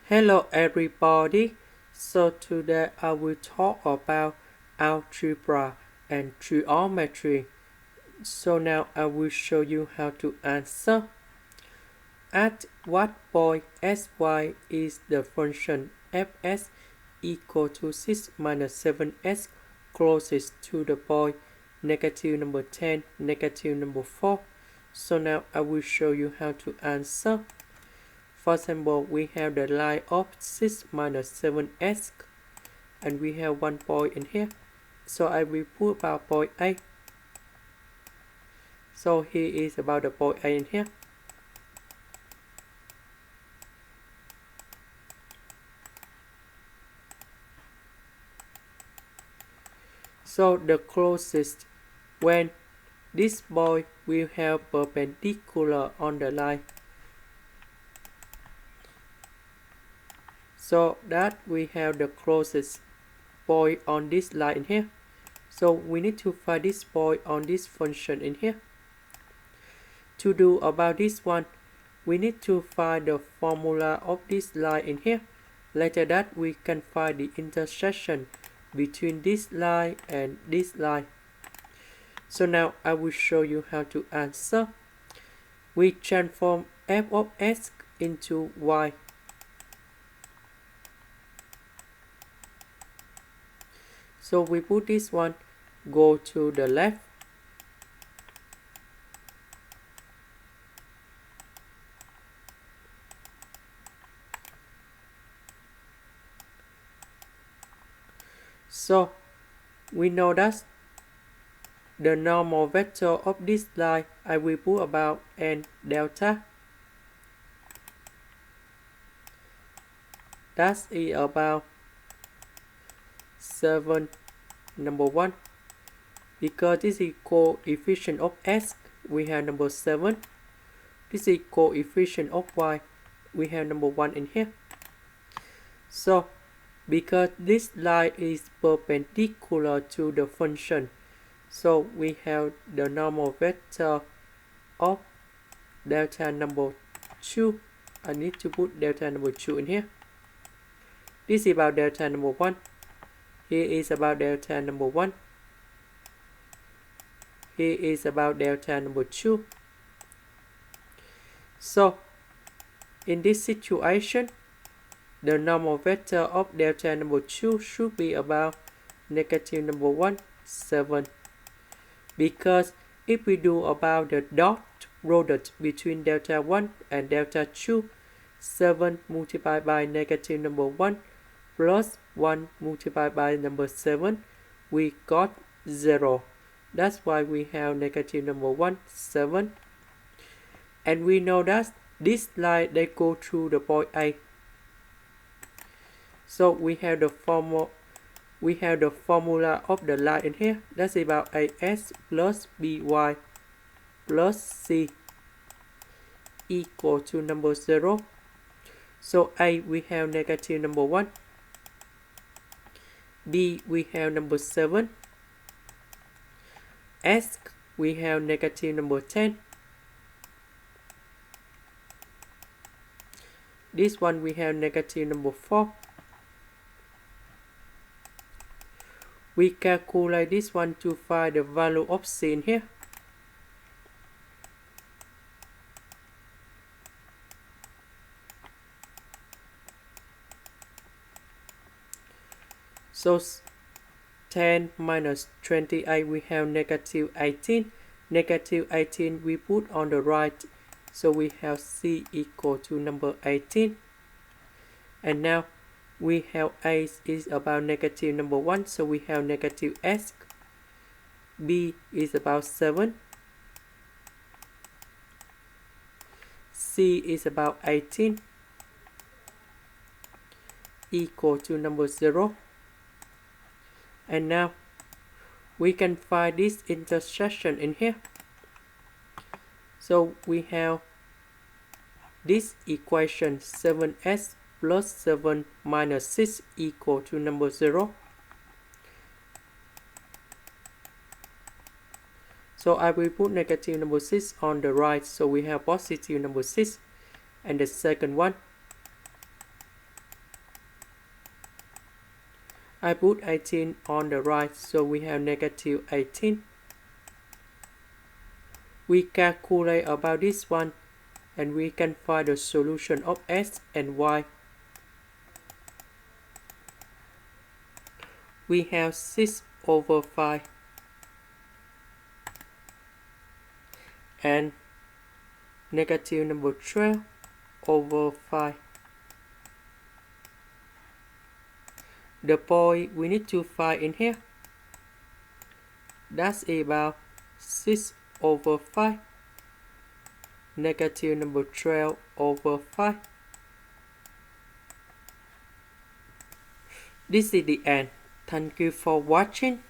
Hello everybody, so today I will talk about algebra and geometry. So now I will show you how to answer. At what point sy is the function fs equal to 6 minus 7s closest to the point negative number 10, negative number 4. So now I will show you how to answer. For example, we have the line of 6 minus 7s and we have one point in here. So I will put about point A. So here is about the point A in here. So the closest when this point will have perpendicular on the line. So that we have the closest point on this line in here. So we need to find this point on this function in here. To do about this one, we need to find the formula of this line in here. Later that we can find the intersection between this line and this line. So now I will show you how to answer. We transform f of s into y. So we put this one, go to the left. So we know that the normal vector of this line I will put about n delta. That is about 7 number 1. Because this is coefficient of s, we have number 7. This is coefficient of y, we have number 1 in here. So because this line is perpendicular to the function, so we have the normal vector of delta number 2. I need to put delta number 2 in here. This is about delta number 1. Here is about delta number 1. Here is about delta number 2. So in this situation, the normal vector of delta number 2 should be about negative number 1, 7. Because if we do about the dot product between delta 1 and delta 2, 7 multiplied by negative number 1 plus 1 multiplied by number 7, we got 0. That's why we have negative number 1, 7. And we know that this line they go through the point A. So we have the formula of the line in here. That's about AS plus BY plus C equal to number 0. So A we have negative number 1. B we have number 7. S we have negative number 10. This one we have negative number 4. We calculate this one to find the value of C in here. So 10 minus 28, we have negative 18. Negative 18 we put on the right. So we have C equal to number 18. And now we have A is about negative number 1. So we have negative S. B is about 7. C is about 18. Equal to number 0. And now we can find this intersection in here. So we have this equation 7s plus 7 minus 6 equal to number 0. So I will put negative number 6 on the right. So we have positive number 6. And the second one, I put 18 on the right, so we have negative 18. We calculate about this one, and we can find the solution of x and y. We have 6 over 5 and negative number 12 over 5. The point we need to find in here, that's about 6 over 5, negative number 12 over 5. This is the end. Thank you for watching.